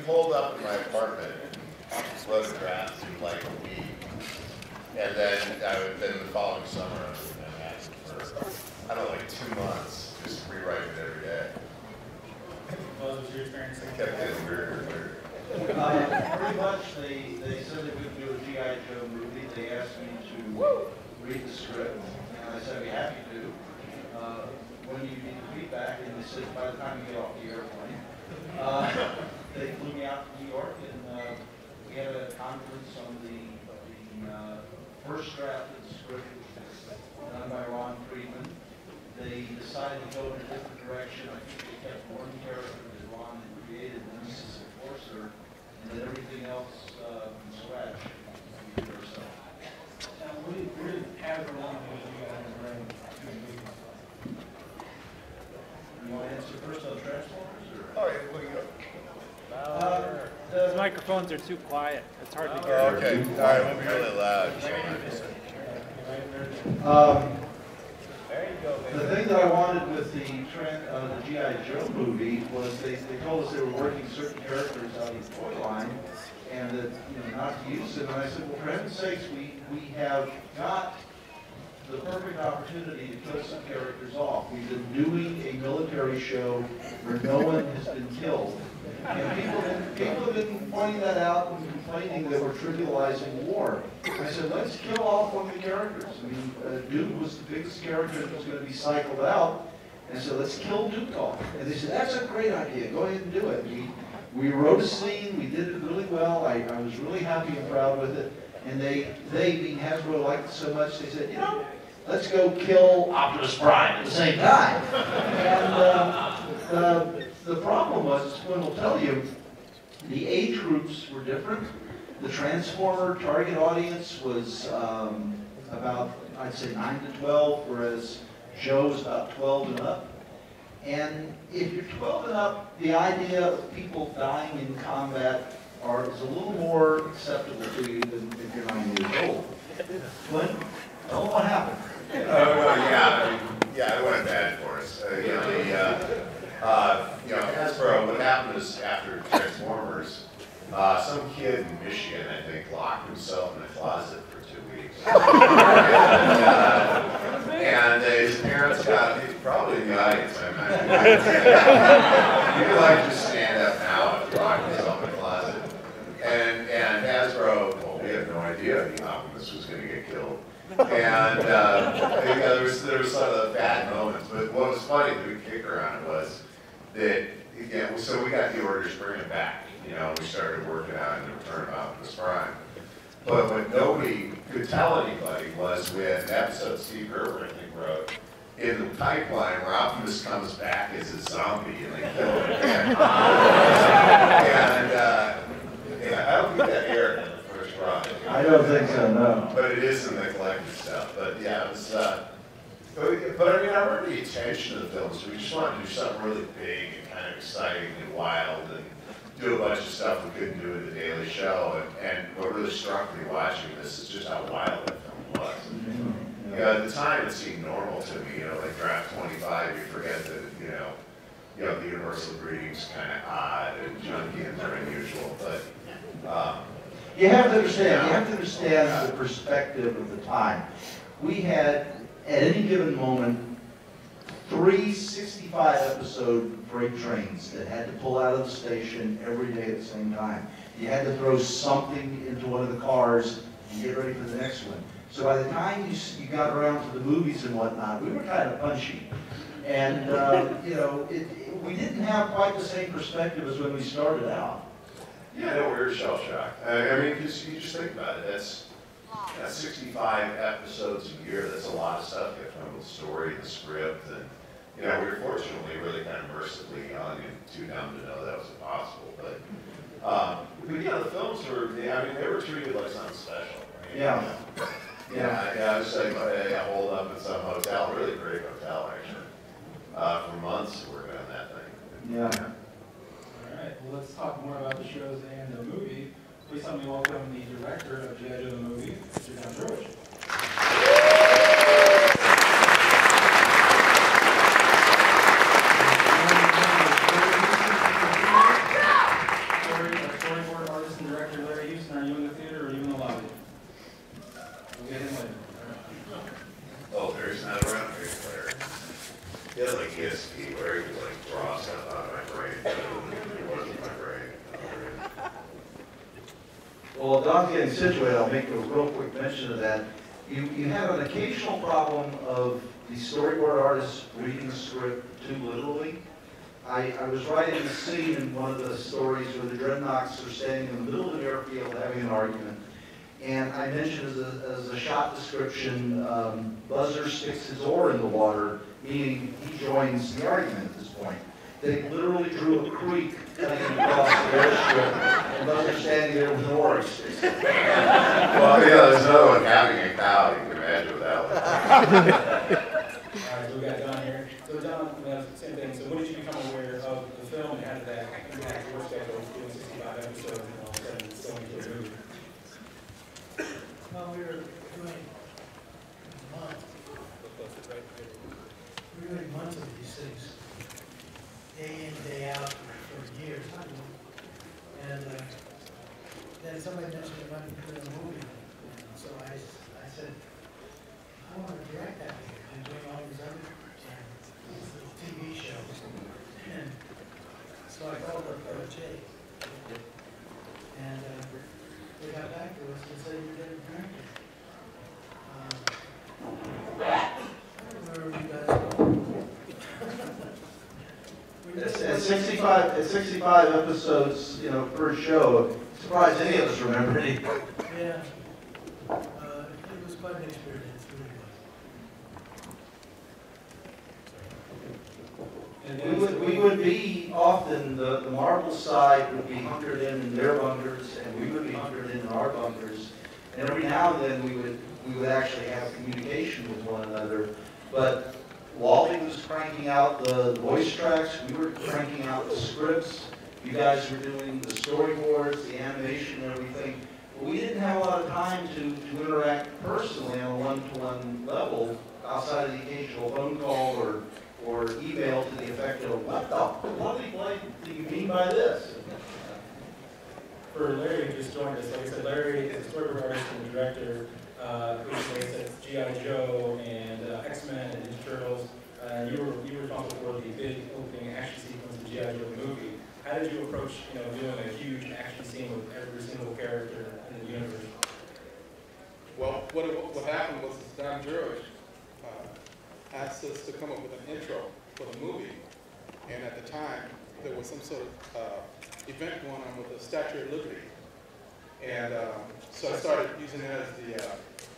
pulled up in my apartment, wrote a draft in like a week, and then the following summer I was in Manhattan for, I don't know, like 2 months, just rewriting it every day. What was your experience? I kept getting weirder and weirder. Pretty much, they said they would do a GIJoe movie. They asked me to read the script, and I said I'd be happy to. When do you need the feedback? And they said by the time you get off the airplane. They flew me out to New York, and we had a conference on the first draft of the script, done by Ron Friedman. They decided to go in a different direction. I think they kept one character that Ron had created, Nemesis Enforcer, and then everything else from scratch. What did Hasbro want to do you guys bring to the movie? You want to answer first on Transformers? Oh, yeah, what do you go? These microphones are too quiet. It's hard to hear. Oh, okay. All right, we'll be really loud. The thing that I wanted with the GIJoe movie was they told us they were working certain characters out of the toy line, and that not to use them. And I said, well, for heaven's sakes, we have got the perfect opportunity to kill some characters off. We've been doing a military show where no one has been killed. And people have been pointing that out and complaining that we're trivializing war. I said, let's kill off one of the characters. I mean, Duke was the biggest character that was going to be cycled out. And so let's kill Duke off. And they said, that's a great idea. Go ahead and do it. We wrote a scene. We did it really well. I was really happy and proud with it. And they being Hasbro, liked it so much, they said, let's go kill Optimus Prime at the same time. And the problem was, Flint will tell you, the age groups were different. The Transformer target audience was about, I'd say, 9 to 12, whereas Joe was about 12 and up. And if you're 12 and up, the idea of people dying in combat is a little more acceptable to you than if you're 9 years old. Flint, tell them what happened. Yeah, it went bad for us. Hasbro, what happened is after Transformers, some kid in Michigan, I think, locked himself in a closet for 2 weeks. And his parents got, he's probably in the audience, I'm not you could like just stand up now if you locked yourself in a closet. And Hasbro, well, we had no idea Optimus was going to get killed. And there was some of the bad moments, but what was funny, the big kicker on it was that, again, so we got the orders to bring him back. We started working on the return of Optimus Prime. But what nobody could tell anybody was we had an episode Steve Burr, I think, wrote in the pipeline where Optimus comes back as a zombie and they kill him again. And I don't think that aired in the first run. I don't think so, no. But it is in the collected stuff. But yeah, it was. But I mean, I remember the intention of the film. So we just wanted to do something really big and kind of exciting and wild, and do a bunch of stuff we couldn't do at the Daily Show. And what really struck me watching this is just how wild that film was. At the time, it seemed normal to me. Like Draft 25, you forget that the universal breeding's kind of odd and junky and they're unusual, but. You have to understand the perspective of the time. We had, at any given moment, 3 65-episode freight trains that had to pull out of the station every day at the same time. You had to throw something into one of the cars and get ready for the next one. So by the time you got around to the movies and whatnot, we were kind of punchy. And, we didn't have quite the same perspective as when we started out. Yeah, no, we were shell-shocked. I mean, because you just think about it, that's 65 episodes a year. That's a lot of stuff. You have to know the story, the script, and we were fortunately really kind of mercifully young and too dumb to know that was impossible. But the films were, they were treated like something special. Right? I was like, I hold up at some hotel, really great hotel actually, for months working on that thing. Yeah. Alright, well let's talk more about the shows and the movie. Please help me welcome the director of GIJoe the movie, Mr. Jurwich. Well, Don's getting situated. I'll make a real quick mention of that. You have an occasional problem of the storyboard artists reading the script too literally. I was writing a scene in one of the stories where the Dreadnoughts are standing in the middle of an airfield having an argument. And I mentioned as a shot description, Buzzer sticks his oar in the water, meaning he joins the argument at this point. They literally drew a creek cutting across the airstrip, and Buzzer's standing there with an oar. Well, yeah, there's another one, having a cow. You can imagine what that was. All right, so we got Don here. So Don, same thing. So when did you become aware of the film and how did that impact your schedule doing 65 episodes and all of a sudden it's going to a movie? Well, we were doing months. We were doing months of these things, day in, day out, for years. And then somebody mentioned they wanted to do a movie. And so I said, I want to direct that movie. I'm doing all these other little TV shows. And so I called up Jay. And they got back to us and said, you're going to direct it. I don't remember you guys. At 65 episodes, you know, per show, surprised any of us remember any. Yeah. It was quite an experience, it really was. We would be often, the Marvel side would be hunkered in their bunkers, and we would be hunkered in our bunkers. And every now and then we would actually have communication with one another. But Wally was cranking out the voice tracks, we were cranking out the scripts, you guys were doing the storyboards, the animation and everything. But we didn't have a lot of time to interact personally on a one-to-one level outside of the occasional phone call or email to the effect of, what do you mean by this? For Larry, who just joined us, like I said, Larry is a storyboard artist and director who makes GIJoe and X-Men and Ninja Turtles. You were responsible for the big opening action sequence of GIJoe movie. How did you approach, doing a huge action scene with every single character in the universe? Well, what happened was Don Jurwich asked us to come up with an intro for the movie, and at the time there was some sort of event going on with the Statue of Liberty, and so I started using that as the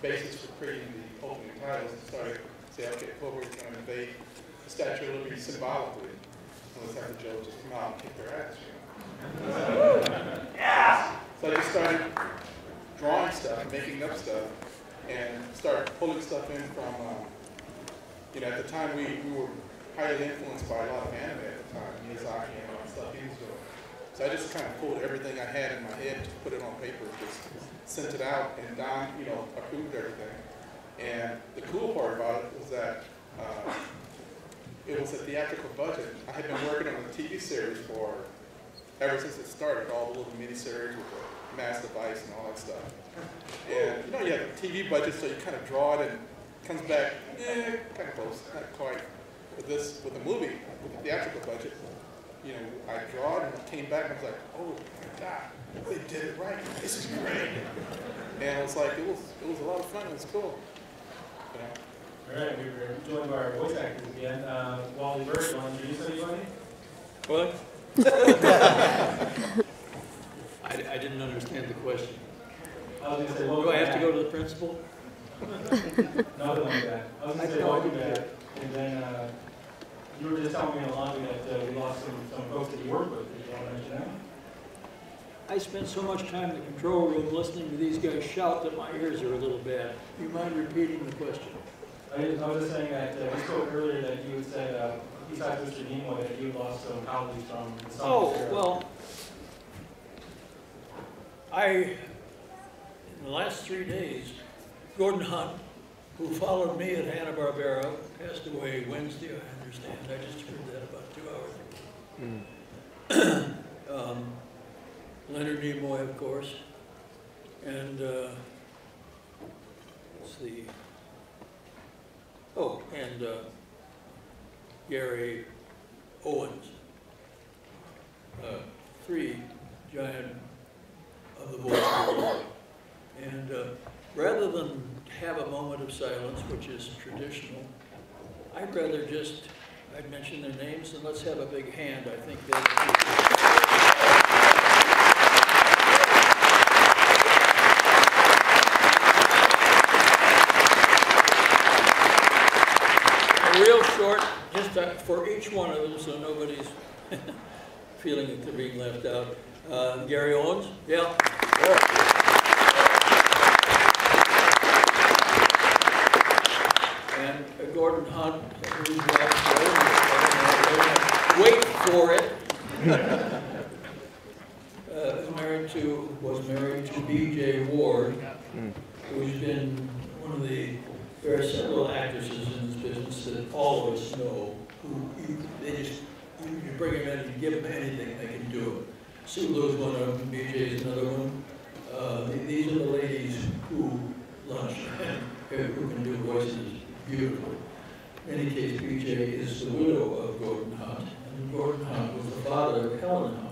basis for creating the opening titles and started saying, okay, well, we're going to invade the Statue of Liberty symbolically. And let's have the Joe just come out and kick their ass, Yeah! So I just started drawing stuff and making up stuff and started pulling stuff in from, at the time we were highly influenced by a lot of anime at the time, Miyazaki and all that stuff he was doing. So I just kind of pulled everything I had in my head, just put it on paper, just sent it out, and Don, approved everything. And the cool part about it was that it was a theatrical budget. I had been working on a TV series ever since it started, all the little miniseries with the mass device and all that stuff. And you have a TV budget, so you kind of draw it and it comes back, kind of close, not quite. With the movie, with the theatrical budget, I draw it and it came back and I was like, oh my God, they did it right. This is great. And it was like, it was a lot of fun. It was cool. All right, we were joined by our voice actors again. Wally, Burr, you want to introduce anybody? What? I didn't understand the question. I was going to say, Do I have to go to the principal? Nothing like that. I was going to say, welcome back. And then you were just telling me along that we lost some folks that you work with. Did you want to mention that? I spent so much time in the control room listening to these guys shout that my ears are a little bad. Do you mind repeating the question? I was just saying that we spoke earlier that you had said, besides Mr. Nimoy, that you lost some colleagues from the summer. Oh, well, in the last 3 days, Gordon Hunt, who followed me at Hanna-Barbera, passed away Wednesday, I understand. I just heard that about 2 hours ago. Leonard Nimoy, of course, and let's see. Oh, and Gary Owens. 3 giant of the voice. And rather than have a moment of silence, which is traditional, I'd rather I'd mention their names and let's have a big hand. I think real short, just for each one of them, so nobody's feeling that they're being left out. Gary Owens, yeah. And Gordon Hunt, who's wait for it. Was married to B.J. Ward, who's been one of the very several actresses in this business that all of us know. You bring them in and give them anything, they can do it. Sulu's one of them, BJ's another one. These are the ladies who lunch and who can do voices beautifully. In any case, BJ is the widow of Gordon Hunt, and Gordon Hunt was the father of Helen Hunt.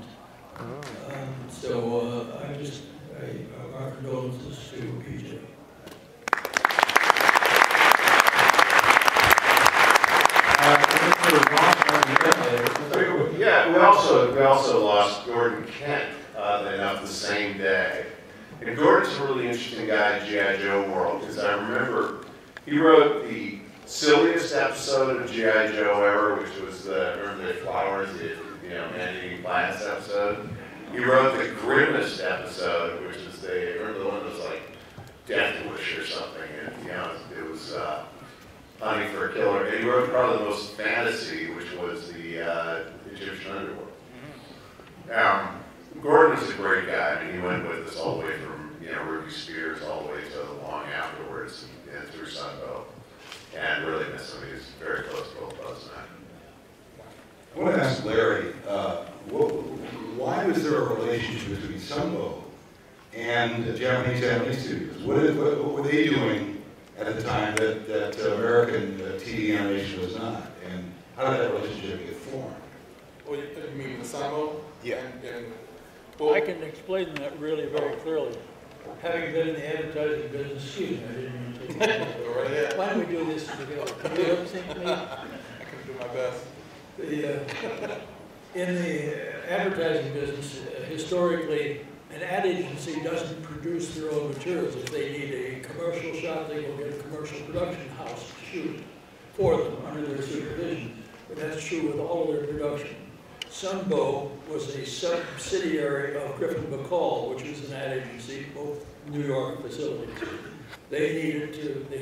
Our condolences to BJ. Yeah, we also lost Gordon Kent enough the same day. And Gordon's a really interesting guy in GIJoe world, because I remember he wrote the silliest episode of GIJoe ever, which was the Remember the Flowers, man-eating plants episode. He wrote the grimmest episode, which is remember the one that was like Death Wish or something, and it was Hunting for a Killer. And he wrote probably the most fantasy, which was the Egyptian underworld. Gordon was a great guy. I mean, he went with us all the way from Ruby Spears all the way to The Long Afterwards and through Sunbow. And really miss him. He was very close to both of us and I. I want to ask Larry, why was there a relationship between Sunbow and the Japanese animation studios? What were they doing at the time that American TV animation was not? And how did that relationship get formed? Well, you mean the Sunbow? Yeah. Well, I can explain that really very clearly. Having been in the advertising business, excuse me, I didn't mean to take that. Why don't we do this together? Can you lip sync me? I can do my best. In the advertising business, historically, an ad agency doesn't produce their own materials. If they need a commercial shot, they go get a commercial production house to shoot for them under their supervision. But that's true with all of their production. Sunbow was a subsidiary of Griffin McCall, which is an ad agency, both New York facilities. They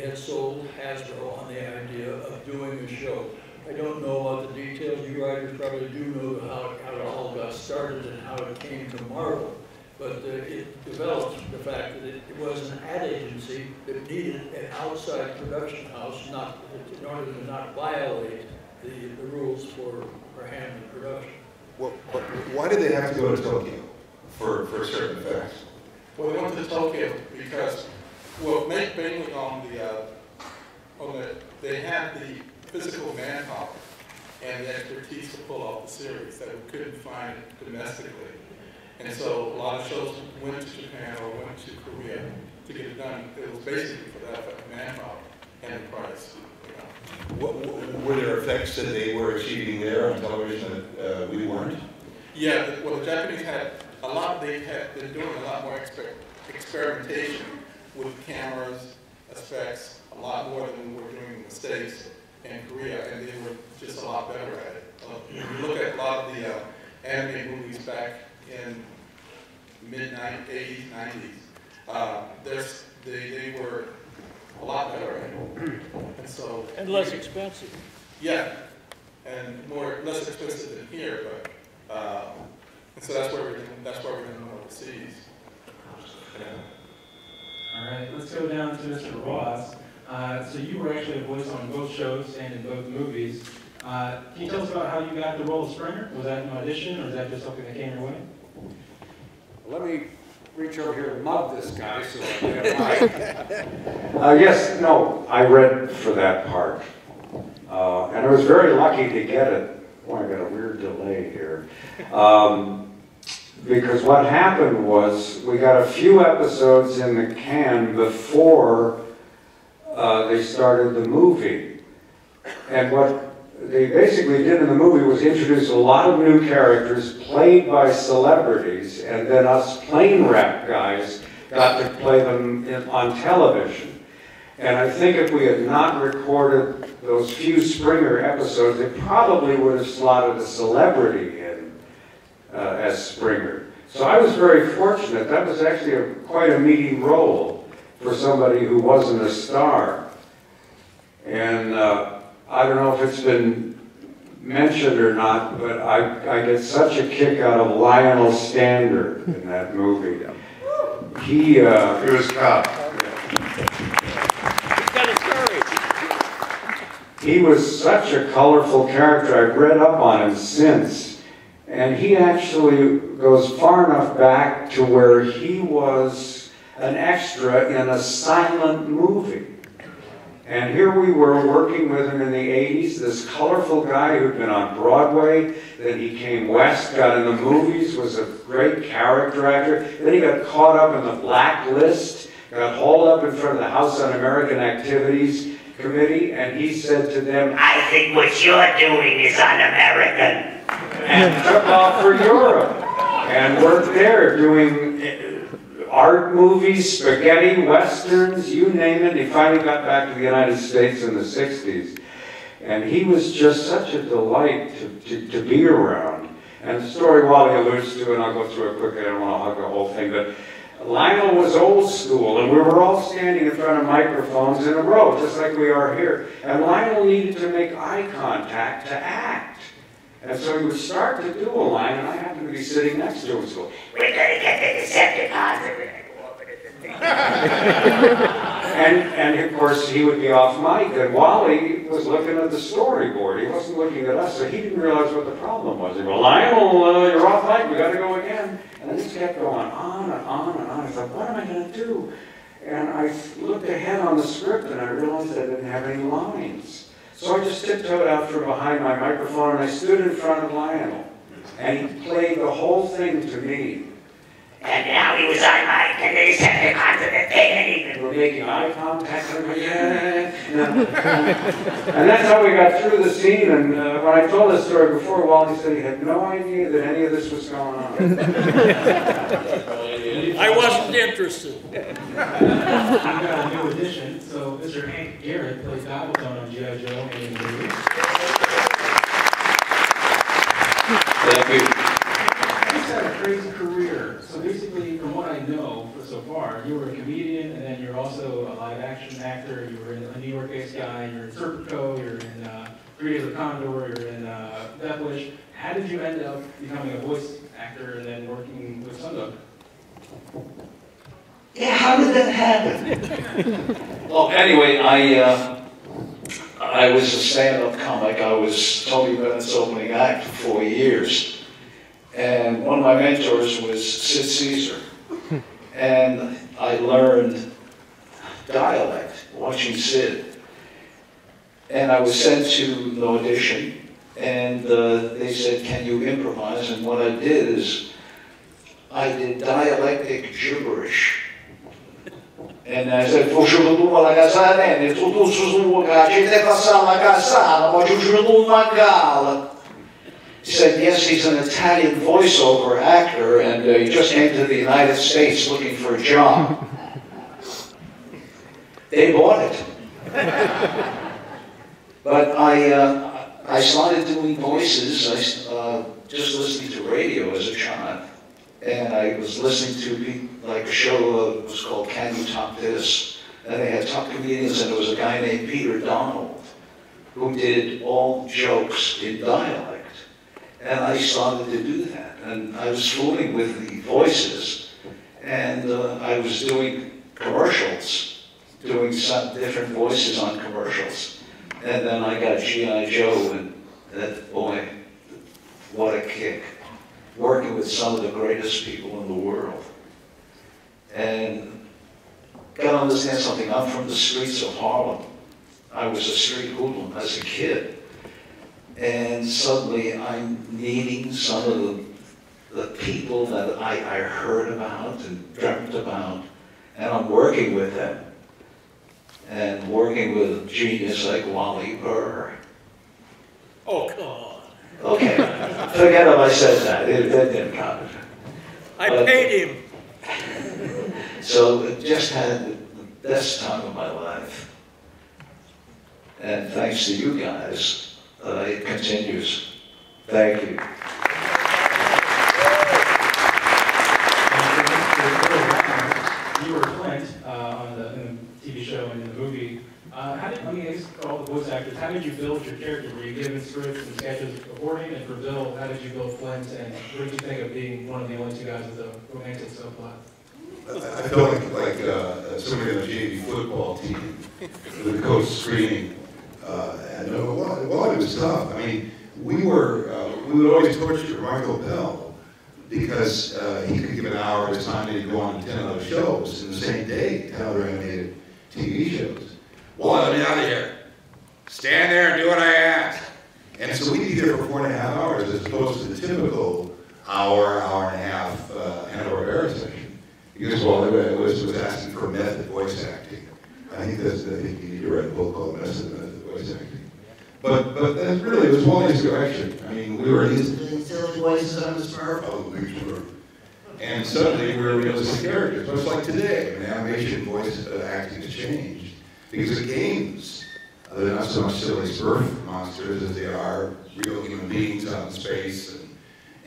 had sold Hasbro on the idea of doing a show. I don't know about the details. You writers probably do know how it all got started and how it came to Marvel. But it developed the fact that it was an ad agency that needed an outside production house in order to not violate the rules for handling production. Well, why did they have to go to Tokyo for certain effects? Well, they went to Tokyo because, mainly they had the physical manpower and the expertise to pull off the series that we couldn't find domestically. And so a lot of shows went to Japan or went to Korea to get it done. It was basically for that manpower and the price. Were there effects that they were achieving there on television that we weren't? Yeah, the Japanese had a lot. They had been doing a lot more experimentation with cameras, effects, a lot more than we were doing in the States and Korea, and they were just a lot better at it. If you look at a lot of the anime movies back in mid-80s, 90s, they were a lot better at it. And less expensive. Yeah, and less expensive than here, but and so that's where we're going overseas. All right, let's go down to Mr. Ross. So you were actually a voice on both shows and in both movies. Can you tell us about how you got the role of Springer? Was that an audition, or was that just something that came your way? Let me reach over here and mug this guy so I get a mic. Yes, no, I read for that part. And I was very lucky to get it. Oh, I got a weird delay here. because what happened was we got a few episodes in the can before they started the movie. And what they basically did in the movie was introduce a lot of new characters played by celebrities, and then us plane rap guys got to play them on television. And I think if we had not recorded those few Springer episodes, it probably would have slotted a celebrity in as Springer. So I was very fortunate. That was actually quite a meaty role for somebody who wasn't a star. And I don't know if it's been mentioned or not, but I get such a kick out of Lionel Stander in that movie. He was cop. He was such a colorful character. I've read up on him since. And he actually goes far enough back to where he was an extra in a silent movie. And here we were working with him in the 80s, this colorful guy who'd been on Broadway, then he came west, got in the movies, was a great character actor, then he got caught up in the blacklist, got hauled up in front of the House Un-American Activities Committee, and he said to them, "I think what you're doing is un-American," and took off for Europe, and worked there doing art movies, spaghetti westerns, you name it. He finally got back to the United States in the 60s. And he was just such a delight to be around. And the story Wally alludes to, and I'll go through it quickly, I don't want to hug the whole thing, but Lionel was old school, and we were all standing in front of microphones in a row, just like we are here. And Lionel needed to make eye contact to act. And so he would start to do a line, and I happened to be sitting next to him, so, "We're going to get the Decepticons, and we're going to go over to the thing." and of course, he would be off mic, and Wally was looking at the storyboard. He wasn't looking at us, so he didn't realize what the problem was. He goes, "Lionel, you're off mic, we got to go again." And this kept going on and on and on. I thought, what am I going to do? And I looked ahead on the script, and I realized I didn't have any lines. So I just tiptoed out from behind my microphone, and I stood in front of Lionel. And he played the whole thing to me. And now he was on mic, and they said the constant thing, and we're making eye contact, and and that's how we got through the scene. And when I told this story before, Wally said he had no idea that any of this was going on. I wasn't interested. We've got a new addition. So Mr. Hank Garret plays Babylon on GIJoe and in the movie. Thank you. He's had a crazy career. So basically, from what I know so far, you were a comedian, and then you're also a live-action actor. You were a New York-based guy. You're in Serpico. You're in 3 Days of Condor. You're in Devilish. How did you end up becoming a voice actor and then working with Sundog? Yeah, how did that happen? Well, anyway, I was a stand-up comic. I was Tony Bennett's opening act for 4 years. And one of my mentors was Sid Caesar. And I learned dialect watching Sid. And I was sent to the audition, and they said, "Can you improvise?" And what I did is, I did dialectic gibberish. And I said, he said, yes, he's an Italian voiceover actor, and he just came to the United States looking for a job. They bought it. But I started doing voices, just listening to radio as a child. And I was listening to like a show that was called Can You Top This? And they had top comedians, and there was a guy named Peter Donald who did all jokes in dialect. And I started to do that. And I was fooling with the voices. And I was doing commercials, doing some different voices on commercials. And then I got GIJoe, and that, boy, what a kick. Working with some of the greatest people in the world. And got to understand something, I'm from the streets of Harlem. I was a street hoodlum as a kid. And suddenly I'm needing some of the people that I heard about and dreamt about, and I'm working with them. And working with a genius like Wally Burr. Oh, come on. Okay, forget if I said that, it didn't count. I paid him. So it just had the best time of my life. And thanks to you guys, it continues. Thank you. You were Flint on the TV show and in the movie. How did for all the voice actors, how did you build your character? Were you given scripts and sketches beforehand? And for Bill, how did you build Flint? And what did you think of being one of the only two guys with a romantic subplot? I felt like somebody on a JV football team with a coach screaming. And Wally was tough. I mean, we would always torture Michael Bell because he could give an hour at a time and he'd go on to 10 other shows in the same day, 10 other animated TV shows. Wally, let me out of here. Stand there and do what I ask. And so we'd be there for 4.5 hours as opposed to the typical hour, hour and a half Hanna-Barbera session. Because Wally was asking for method voice acting. I think you need to write a book called Method Voice Acting. But that really was Wally's direction. I mean, we were these silly voices on the Smurf. Oh, the big Smurf. And suddenly we were realistic characters. Much like today, when animation voice acting has changed. Because the games, they're not so much silly Smurf monsters as they are real human beings out in space.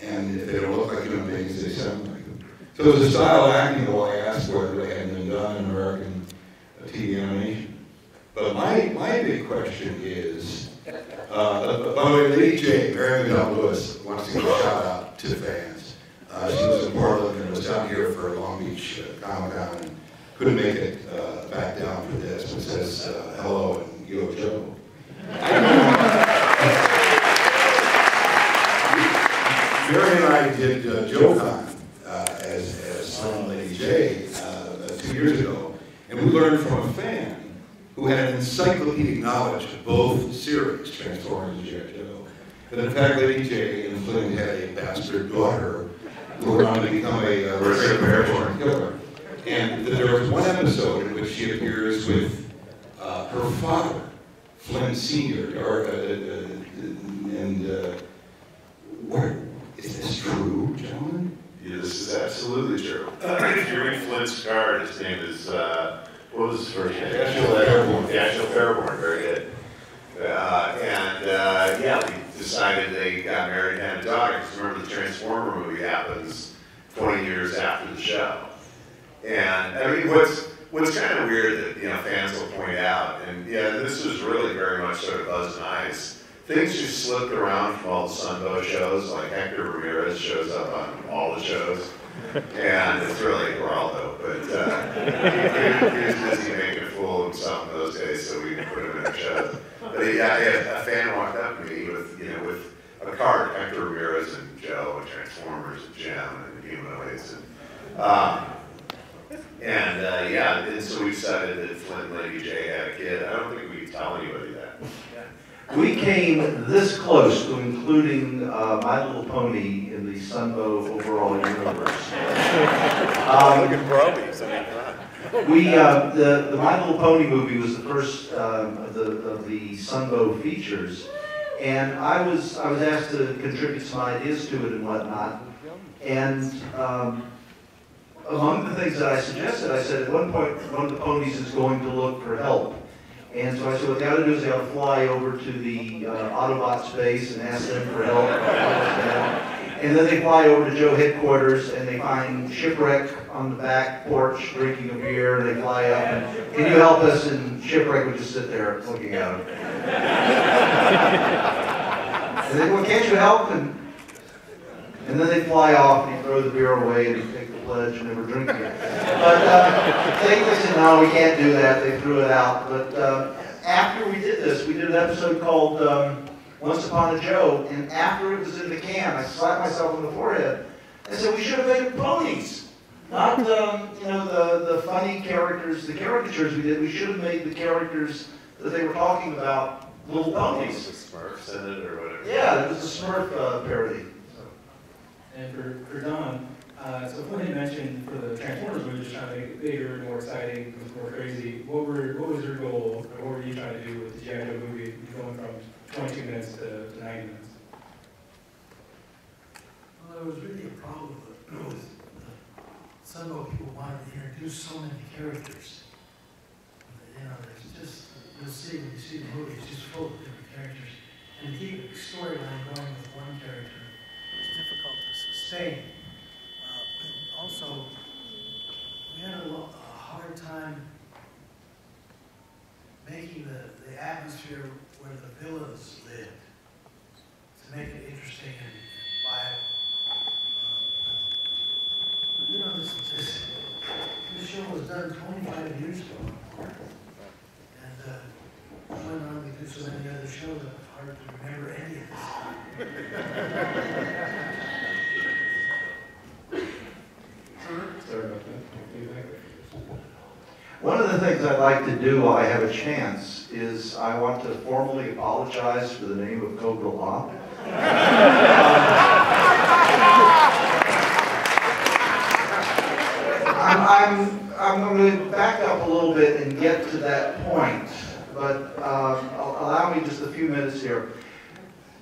And if they don't look like human beings, they sound like them. So it was a style of acting that Wally asked for that really hadn't been done in American TV animation. But my big question is, by the way, Lady J, Mary Lewis, wants to give a shout out to the fans. She was in Portland and was down here for Long Beach Comic-Con and couldn't make it back down for this, but says hello and GIJoe. Mary and I did JoeCon as Lady J 2 years ago, and we learned from a fan who had an encyclopedic knowledge of both series, Transformers and GIJoe, that in fact Lady J and Flint had a bastard daughter who went on to become a airborne killer. And there was one episode in which she appears with her father, Flint Sr., is this true, gentlemen? Yeah, this is absolutely true. If you read Flint's card, his name is, what was his first name? Daniel Fairborn, very good. Yeah, we decided they got married and had a daughter. Because remember, the Transformer movie happens 20 years after the show. And I mean, what's kind of weird that fans will point out, and yeah, this was really very much sort of Buzz and Ice. Things just slipped around from all the Sunbow shows, like Hector Ramirez shows up on all the shows, and it's really Geraldo, but he was busy making a fool of himself in those days, so we didn't put him in the shows. But yeah, a fan walked up to me with a card, Hector Ramirez and Joe and Transformers and Gem and Humanoids and so we decided that Flint and Lady J had a kid. I don't think we could tell anybody that. We came this close to including My Little Pony in the Sunbow overall universe. The My Little Pony movie was the first of the Sunbow features, and I was asked to contribute some ideas to it and whatnot. And among the things that I suggested, I said at one point one of the ponies is going to look for help. And so I said, what they ought to do is they ought to fly over to the Autobots base and ask them for help. And then they fly over to Joe headquarters and they find Shipwreck on the back porch drinking a beer, and they fly up and, can you help us? And Shipwreck would just sit there looking at him. And they go, well, can't you help? And then they fly off and you throw the beer away and you take the pledge and never drink it. But they said, no, we can't do that. They threw it out. But after we did this, we did an episode called Once Upon a Joe, and after it was in the can, I slapped myself on the forehead and said, we should have made ponies. Not the funny characters, the caricatures we did. We should have made the characters that they were talking about little ponies. The Smurfs in it or whatever. Yeah, it was a Smurf parody. And for Don, so Flint had mentioned for the Transformers movie, just trying to make it bigger, more exciting, more crazy. What was your goal, or what were you trying to do with the GIJoe movie, going from 22 minutes to 90 minutes? Well, there was really a problem with somehow people wanted to introduce so many characters. You know, there's just, you'll see when you see the movie, it's just full of different characters. And to keep a storyline going with one character is difficult to sustain. Also, we had a hard time making the atmosphere where the villains lived to make it interesting and viable. You know, this show was done 25 years ago. And went on to do so many other shows that it's hard to remember any of this. Sorry about that. One of the things I'd like to do while I have a chance is I want to formally apologize for the name of Cobra Law. I'm going to back up a little bit and get to that point, but allow me just a few minutes here.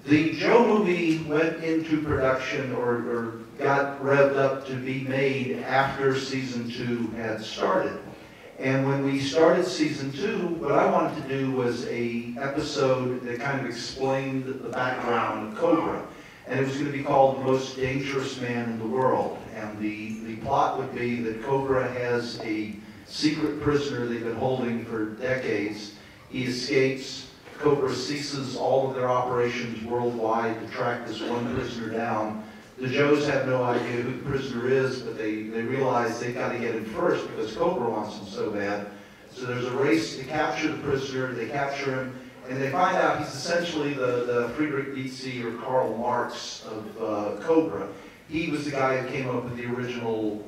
The Joe movie went into production or got revved up to be made after season 2 had started. And when we started season 2, what I wanted to do was an episode that kind of explained the background of Cobra. And it was going to be called The Most Dangerous Man in the World. And the plot would be that Cobra has a secret prisoner they've been holding for decades. He escapes. Cobra ceases all of their operations worldwide to track this one prisoner down. The Joes have no idea who the prisoner is, but they realize they've got to get him first because Cobra wants him so bad. So there's a race to capture the prisoner. They capture him, and they find out he's essentially the Friedrich Nietzsche or Karl Marx of Cobra. He was the guy who came up with the original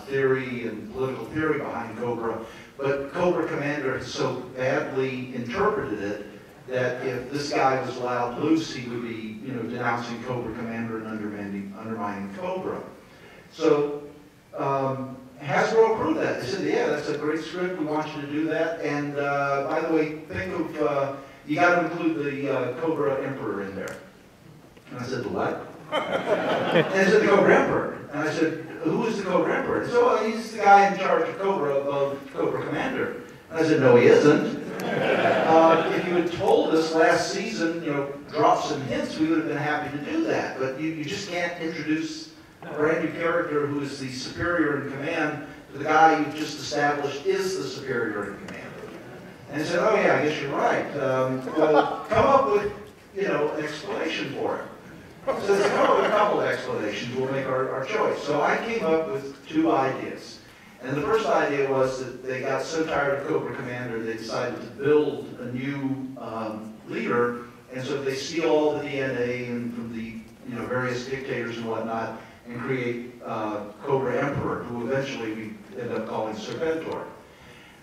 theory and political theory behind Cobra. But Cobra Commander had so badly interpreted it that if this guy was allowed loose, he would be, denouncing Cobra Commander and undermining Cobra. So Hasbro approved that. They said, yeah, that's a great script. We want you to do that. And by the way, think of, you got to include the Cobra Emperor in there. And I said, the what? And they said, the Cobra Emperor. And I said, who is the Cobra Emperor? So well, he's the guy in charge of Cobra above Cobra Commander. And I said, no, he isn't. If you had told us last season, drop some hints, we would have been happy to do that. But you just can't introduce a brand new character who is the superior in command to the guy you've just established is the superior in command. And I said, oh yeah, I guess you're right. Well, come up with, an explanation for it. So let's come up with a couple of explanations. We'll make our choice. So I came up with 2 ideas. And the first idea was that they got so tired of Cobra Commander, they decided to build a new leader. And so they steal all the DNA and from the various dictators and whatnot, and create Cobra Emperor, who eventually we end up calling Serpentor.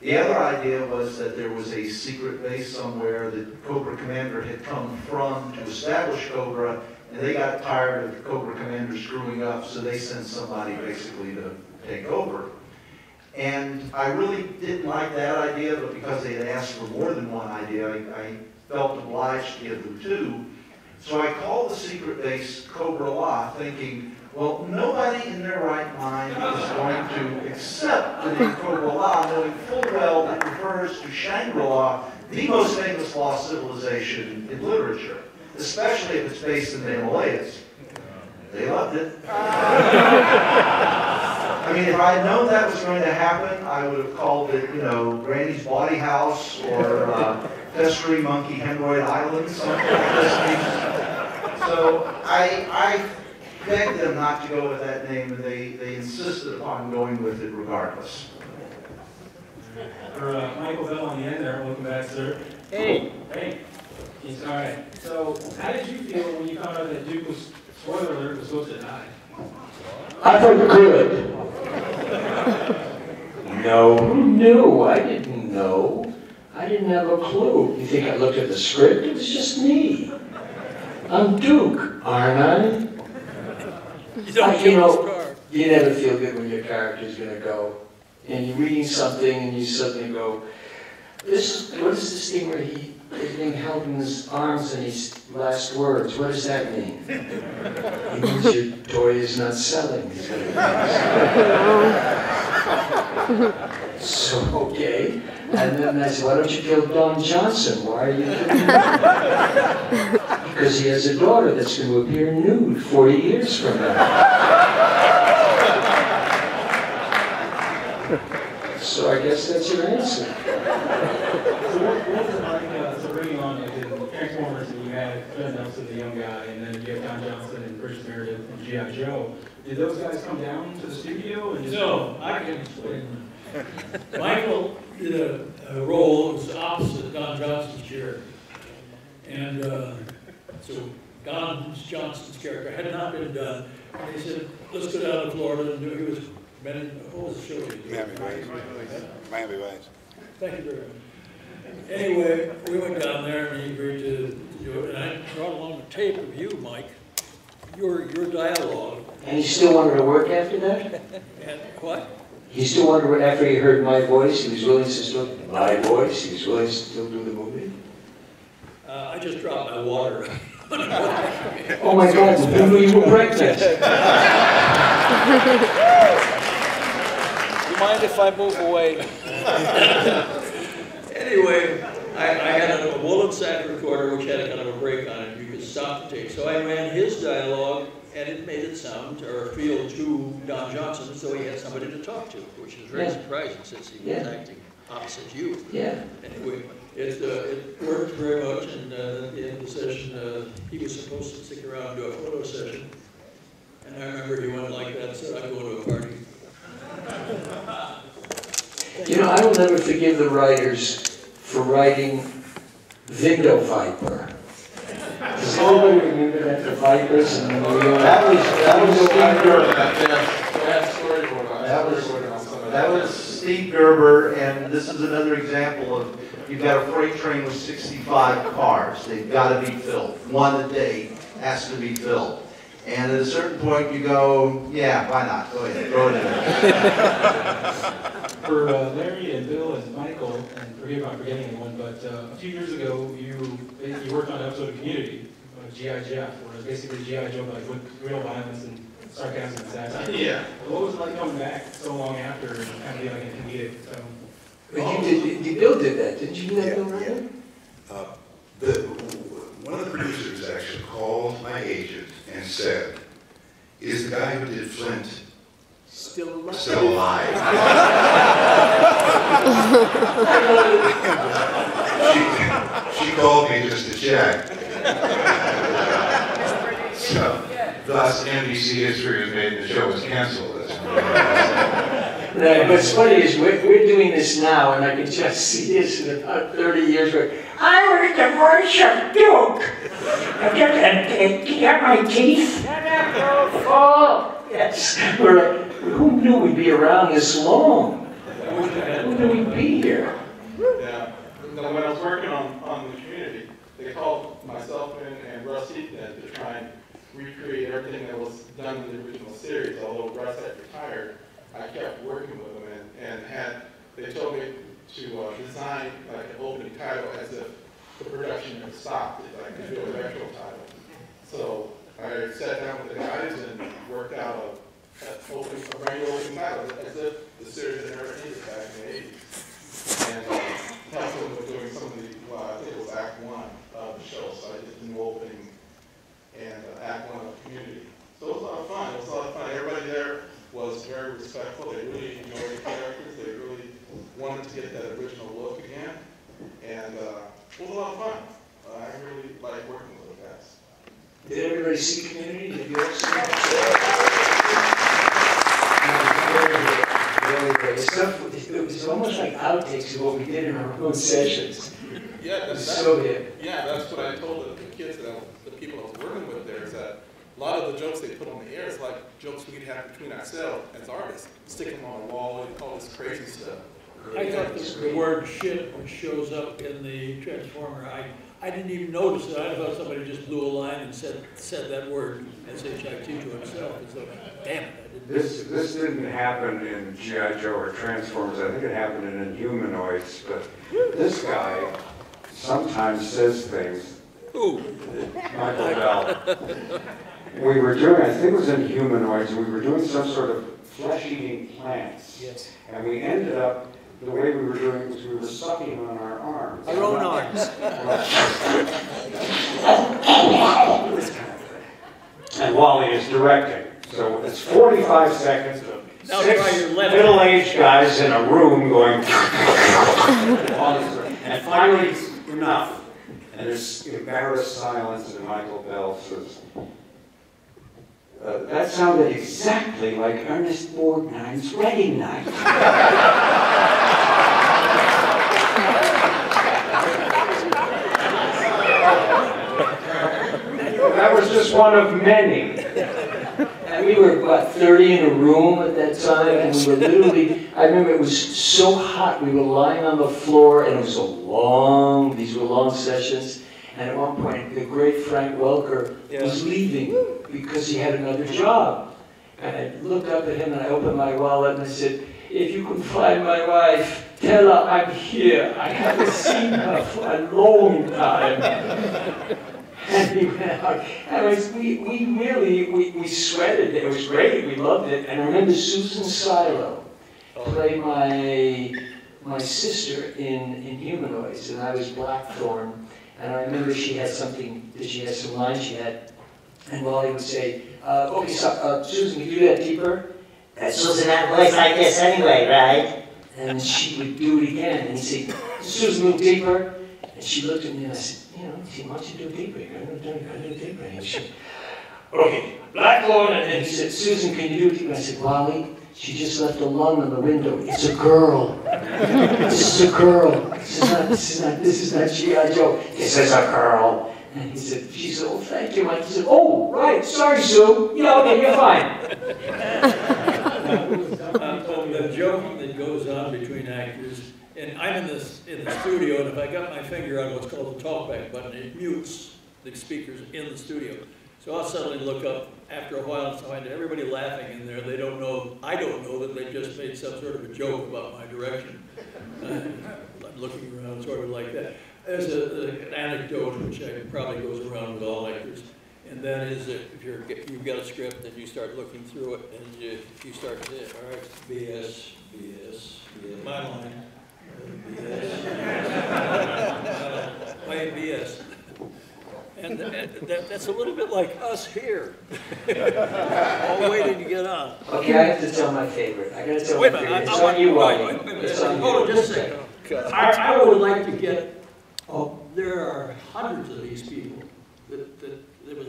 The other idea was that there was a secret base somewhere that Cobra Commander had come from to establish Cobra, and they got tired of Cobra Commander screwing up, so they sent somebody basically to take over. And I really didn't like that idea, but because they had asked for more than one idea, I felt obliged to give them 2. So I called the secret base Cobra Law, thinking, well, nobody in their right mind is going to accept the name Cobra Law, knowing full well that it refers to Shangri-La, the most famous lost civilization in literature, especially if it's based in the Himalayas. They loved it. I mean, if I had known that was going to happen, I would have called it, Granny's Body House or Festering Monkey Hemorrhoid Island, something like this. So I begged them not to go with that name, and they insisted upon going with it regardless. For Michael Bell on the end there, welcome back, sir. Hey. Hey. All right. So, how did you feel when you found out that Duke was, spoiler alert, was supposed to die? I felt good. No, I didn't know. I didn't have a clue. You think I looked at the script? It was just me. I'm Duke, aren't I? You don't You kill know, his car. you never feel good when your character's gonna go, and you're reading something and you suddenly go, what is this thing where he is being held in his arms and his last words, what does that mean? It means your toy is not selling. So, okay. And then I said, why don't you kill Don Johnson? Why are you doing that? Because he has a daughter that's going to appear nude 40 years from now. So I guess that's your answer. So what was it like, so bringing on like, the Transformers, and you had Flint Dille, the young guy, and then you have Don Johnson and Bruce Meredith and GIJoe. Did those guys come down to the studio? And just No, I can explain. Michael did a role that was opposite Don Johnson's character. And so Don Johnson's character had not been done. And they said, let's go down to Florida and do it. He was, what was the show? Miami Vice. Miami Vice. Thank you very much. Anyway, we went down there and he agreed to do it. And I brought along a tape of you, Mike, your dialogue. And he still wanted to work after that? And what? He still wanted, after he heard my voice, he was willing to still, my voice, he was willing to still do the movie? I just dropped my water. Oh my God, who knew you were pregnant? You mind if I move away? Anyway, I had a woolen sack recorder which had a kind of a break on it. You could stop the tape. So I ran his dialogue, and it made it sound or feel to Don Johnson as though he had somebody to talk to, which is very surprising since he was acting opposite you. Yeah. Anyway, it worked very much, and at the end of the session, he was supposed to stick around and do a photo session. And I remember he went like that and said, I'm going to a party. You know, I will never forgive the writers for writing Window Viper. Does anybody remember that, the Vipers? And that was Steve Gerber. That was Steve Gerber, and this is another example of, you've got a freight train with 65 cars. They've got to be filled. One a day has to be filled. And at a certain point you go, yeah, why not? Go ahead, throw it in there. For Larry and Bill and Michael, and forgive if I'm forgetting anyone, but a few years ago you worked on an episode of Community, G.I. Jeff, where it was basically GIJoe, but like with real violence and sarcasm and satire. Yeah. What was it like coming back so long after and kind of being like a comedic? Bill did that, didn't you do that, Bill Ratner? One of the producers actually called my agent and said, is the guy who did Flint still alive? she called me just to check. So, thus NBC history was made and the show was canceled. Right, what's funny is we're doing this now, and I can just see this in about 30 years. Where I was the voice of Duke. And you got my teeth? Oh, yes. Who knew we'd be around this long? Who knew we'd be here? Yeah. When I was working on the Community, they called myself and Russ Heaton to try and recreate everything that was done in the original series. Although Russ had retired, I kept working with them and they told me to design like an opening title as if the production had stopped, if I could do a retro title. So I sat down with the guys and worked out a brand new opening title as if the series had never ended back in the 80s. And Telson was doing some of the, I think it was Act 1 of the show, so I did the new opening and Act 1 of Community. So it was a lot of fun. It was a lot of fun. Everybody there was very respectful. They really enjoyed the characters. They really wanted to get that original look again. And it was a lot of fun. I really like working with the guys. Did everybody see Community? Did you all see it? Very good. It was almost like outtakes of what we did in our own sessions. Yeah, that's what I told the kids, the people I was working with there, is that a lot of the jokes they put on the air is like jokes we'd have between ourselves as artists. Stick them on a wall and all this crazy stuff. I thought the word shit, which shows up in the Transformer, I didn't even notice it. I thought somebody just blew a line and said that word, S-H-I-T, to himself. And so, damn it, I didn't. This didn't happen in GIJoe or Transformers. I think it happened in Inhumanoids. But this guy sometimes says things. Ooh. Michael Bell. We were doing, I think it was in Humanoids, we were doing some sort of flesh-eating plants. Yes. And we ended up, the way we were doing it was we were sucking on our arms. Our own arms. This kind of thing. And Wally is directing. So it's 45 seconds of Now try your 6 left. middle-aged guys in a room going, and finally it's enough. And there's embarrassed silence, and Michael Bell says, that sounded exactly like Ernest Borgnine's wedding night. That was just one of many. And we were, what, 30 in a room at that time, and we were literally, I remember it was so hot, we were lying on the floor, and it was these were long sessions, and at one point, the great Frank Welker was leaving because he had another job. And I looked up at him, and I opened my wallet, and I said, if you can find my wife, tell her I'm here. I haven't seen her for a long time. And we went out, and we sweated. It was great. We loved it. And I remember Susan Silo played my sister in Humanoids, and I was Blackthorn. And I remember she had some lines she had, and Wally would say, okay, so, Susan, can you do that deeper? Susan had a voice like this anyway, right? And she would do it again, and he'd say, Susan, move deeper. And she looked at me, and I said, why don't you do it deeper? I'm going to do it deeper. And she said, okay, Blackthorn. And then he said, Susan, can you do it deeper? I said, Wally, she just left a lung on the window. It's a girl. This is a girl. This is not GIJoe. This is a girl. And he said, she said, oh, thank you, Mike. He said, oh, right, sorry, Sue. Okay, you're fine. The joking that goes on between actors, and I'm in the studio, and if I got my finger on what's called the talkback button, it mutes the speakers in the studio. So I'll suddenly look up after a while and find everybody laughing in there. I don't know that they just made some sort of a joke about my direction. I'm looking around sort of like that. There's an anecdote which probably goes around with all actors, and that is that if you've got a script and you start looking through it and you start to say, all right, BS, my line, BS, play BS. And that's a little bit like us here, all waiting to get on. Okay, I have to tell my favorite. I got to tell my favorite. It's on you, Wally. Hold on just a second. I would like to get. There are hundreds of these people. There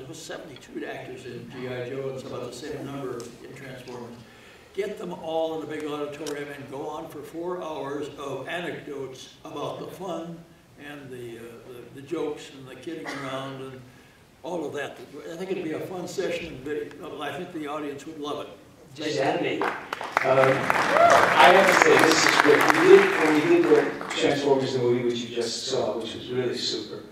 was 72 actors in GIJoe, and it's about the same number in Transformers. Get them all in a big auditorium and go on for 4 hours of anecdotes about the fun and the jokes and the kidding around and all of that. I think it'd be a fun session. I think the audience would love it. Just animate. I have to say, this is great. When we did the Transformers, the movie, which you just saw, which was really super,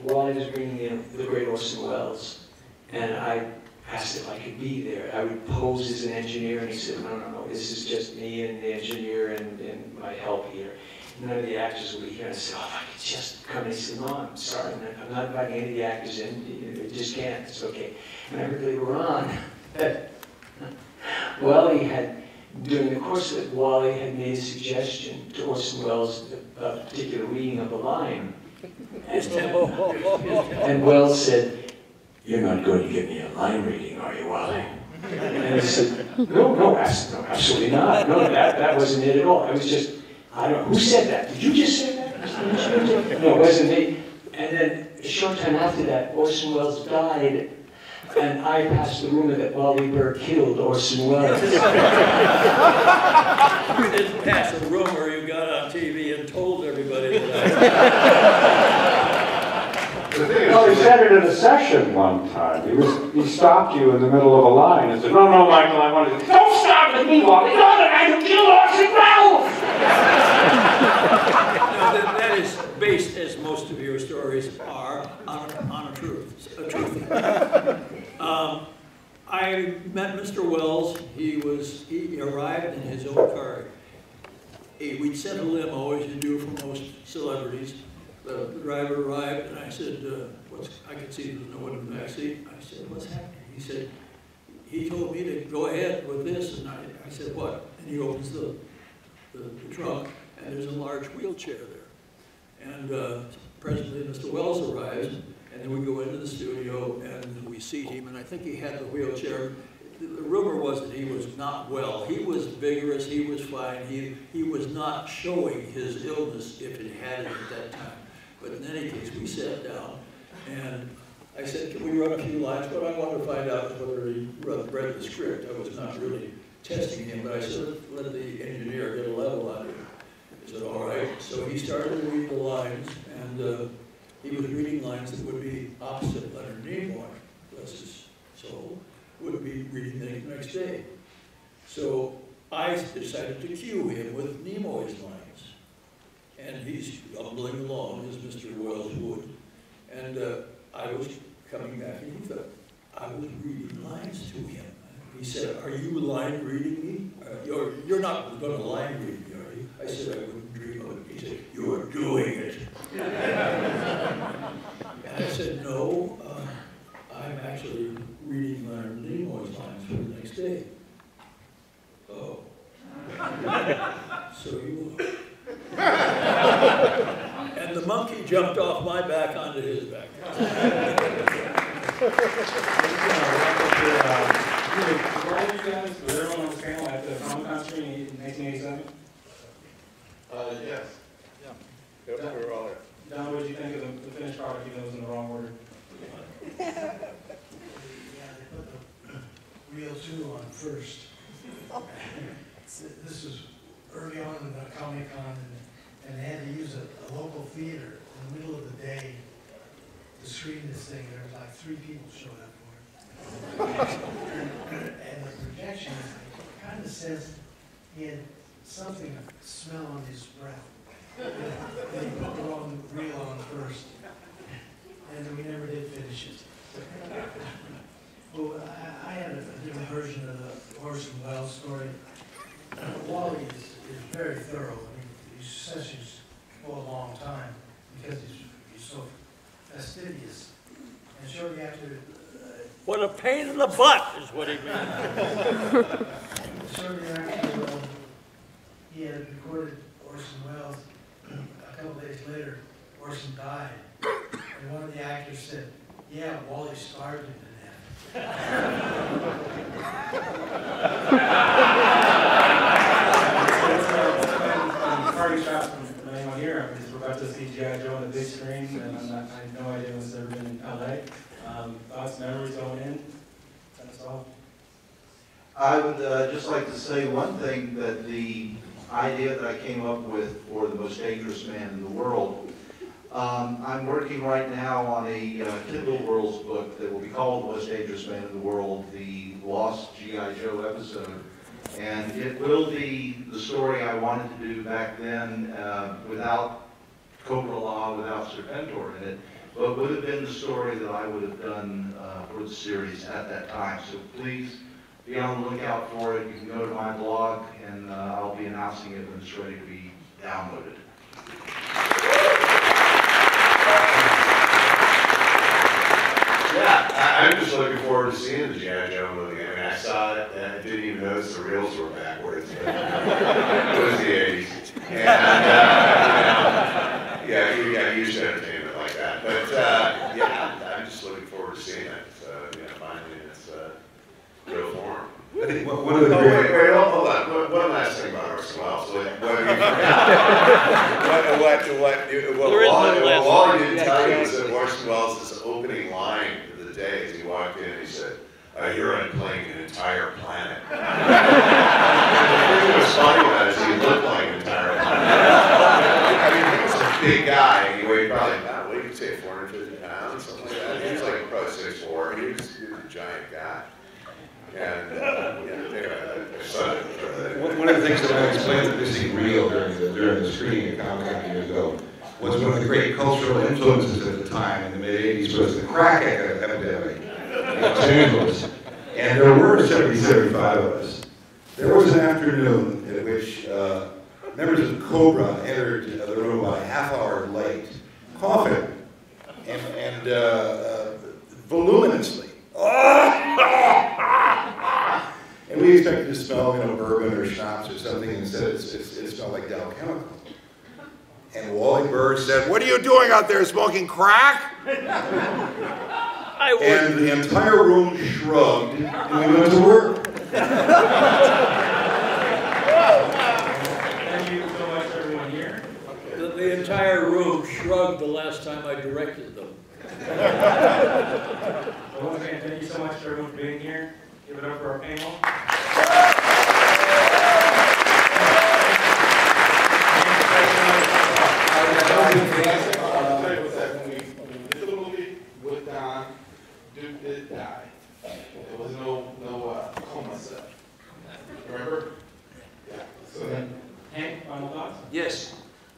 Wally was bringing in the great Orson Welles, and I asked if I could be there. I would pose as an engineer, and he said, no, this is just me and the engineer and my help here. None of the actors will be here. And I said, if I could just come. And he said, no, I'm sorry, I'm not inviting any of the actors in. You just can't, it's okay. And I heard later on, Wally had, during the course of it, Wally had made a suggestion to Orson Welles, a particular reading of a line. And Welles said, you're not going to give me a line reading, are you, Wally? And he said, no, absolutely not. No, that wasn't it at all. I was just, I don't know, who said that? Did you just say that? No, it wasn't me. And then a short time after that, Orson Welles died. And I passed the rumor that Wally Burr killed Orson Welles. You didn't pass a rumor, you got on TV and told everybody that Well, he said it in a session one time. He stopped you in the middle of a line and said, no, Michael, I want to... Don't stop with me, Wally! You're the guy who killed Orson Welles! That is based, as most a true thing. I met Mr. Wells. He arrived in his own car. We'd sent a limo, as you do for most celebrities. The driver arrived, and I said, I could see there was no one in the back seat. I said, what's happening? He said, he told me to go ahead with this, and I said, what? And he opens the trunk, and there's a large wheelchair there. And presently Mr. Wells arrives, and then we go into the studio, and we seat him, and I think he had the wheelchair. The rumor was that he was not well. He was vigorous, he was fine, he was not showing his illness if it had it at that time. But in any case, we sat down, and I said, can we run a few lines? What I wanted to find out was whether he read the script. I was not really testing him, but I said, let the engineer get a level on it. He said, all right. So he started to read the lines, and he was reading lines that would be opposite Leonard Nimoy, bless his soul, would be reading the next day. So I decided to cue him with Nimoy's lines. And he's bumbling along, as Mr. Wells would. And I was coming back, and he thought I was reading lines to him. He said, are you line reading me? You're not going to line read me, are you? I said, I wouldn't dream of it. He said, you're doing it. And I said, no, I'm actually reading Leonard Nimoy's lines for the next day. Oh. So you are. And the monkey jumped off my back onto his back. Were all you guys, was everyone on the panel at the Comic-Con screening in 1987? Yes. Yeah. Yep, we were all there. Don, what did you think of the finished product, even though it was in the wrong order? Yeah, they put the reel 2 on first. This was early on in the Comic-Con, and they had to use a local theater in the middle of the day to screen this thing. There was like 3 people showed up for it. And the projections kind of says he had something smell on his breath. And he put the wrong reel on first. And we never did finish it. Well, I had a different version of the Orson Welles story. Wally is very thorough. I mean, his sessions go a long time because he's so fastidious. And shortly after... what a pain in the butt is what he meant. Shortly after he had recorded Orson Welles, a couple days later, Orson died. And one of the actors said, yeah, Wally starved him to death. Party shots from anyone here, because we're about to see GIJoe on the big screen, and I have no idea what's ever been in LA. Thoughts, memories going in? Send us off. I would just like to say one thing, that the idea that I came up with for The Most Dangerous Man in the World, I'm working right now on a Kindle Worlds book that will be called The Most Dangerous Man in the World, the Lost GIJoe episode. And it will be the story I wanted to do back then without Cobra Law, without Serpentor in it, but would have been the story that I would have done for the series at that time. So please be on the lookout for it. You can go to my blog, and I'll be announcing it when it's ready to be downloaded. Yeah, I'm just looking forward to seeing the GIJoe movie. I mean, I saw it, and I didn't even notice the reels were backwards. But it was the 80s. And, yeah, you got used to entertainment like that. But, yeah, I'm just looking forward to seeing it. Finally in its real form. I think one of the wait, hold on. One last thing about Orson Welles. What Wally didn't tell you was that Orson Welles' opening line of the day as he walked in, he said, I hear I'm playing an entire planet. The thing that was funny about it is he looked like an entire planet. I mean, he was a big guy, and he weighed probably, what did you say, 450 pounds, something like that? He was like probably 6'4". He was a giant guy. And, one of the things that I explained to Missing Reel during the screening at Comic-Con years ago was one of the great cultural influences at the time in the mid-'80s was the crack epidemic pandemic in Los Angeles, and there were 70, 75 of us. There was an afternoon at which members of Cobra entered the room about a half hour late, coughing and voluminously. And we expected to smell, bourbon or schnapps or something. Instead, it smelled like Dow Chemical. And Wally Burr said, "What are you doing out there, smoking crack?" And the entire room shrugged, and we went to work. Thank you so much, everyone here. The entire room shrugged the last time I directed them. So once again, thank you so much, everyone, for being here. Give it up for our panel. When we did the movie with Don, Duke did die. There was no coma set. Remember? Yeah. So then, Hank, final thoughts? Yes.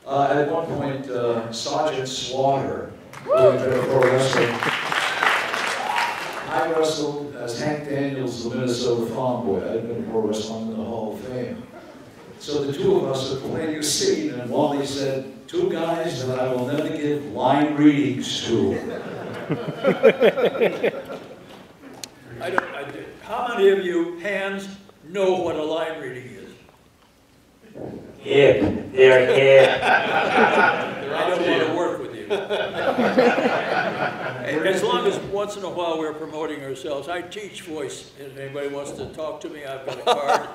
At one point, Sergeant Slaughter, who had been a pro wrestler, I wrestled as Hank Daniels, the Minnesota Farm Boy. I'd been a pro wrestler in the Hall of Fame. So the two of us were playing a scene, and Wally said, "Two guys that I will never give line readings to." How many of you hands know what a line reading is? Hip. They're hip. I don't want to work with you. As long as once in a while we're promoting ourselves. I teach voice. If anybody wants to talk to me, I've got a card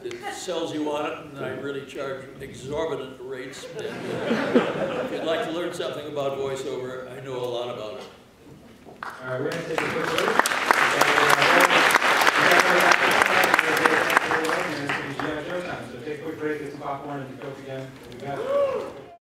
that sells you on it, and I really charge exorbitant rates. And, if you'd like to learn something about voiceover, I know a lot about it. All right, we're going to take a quick break. And it's GIJoe time. So take a quick break, get some popcorn, and coke again. We got it.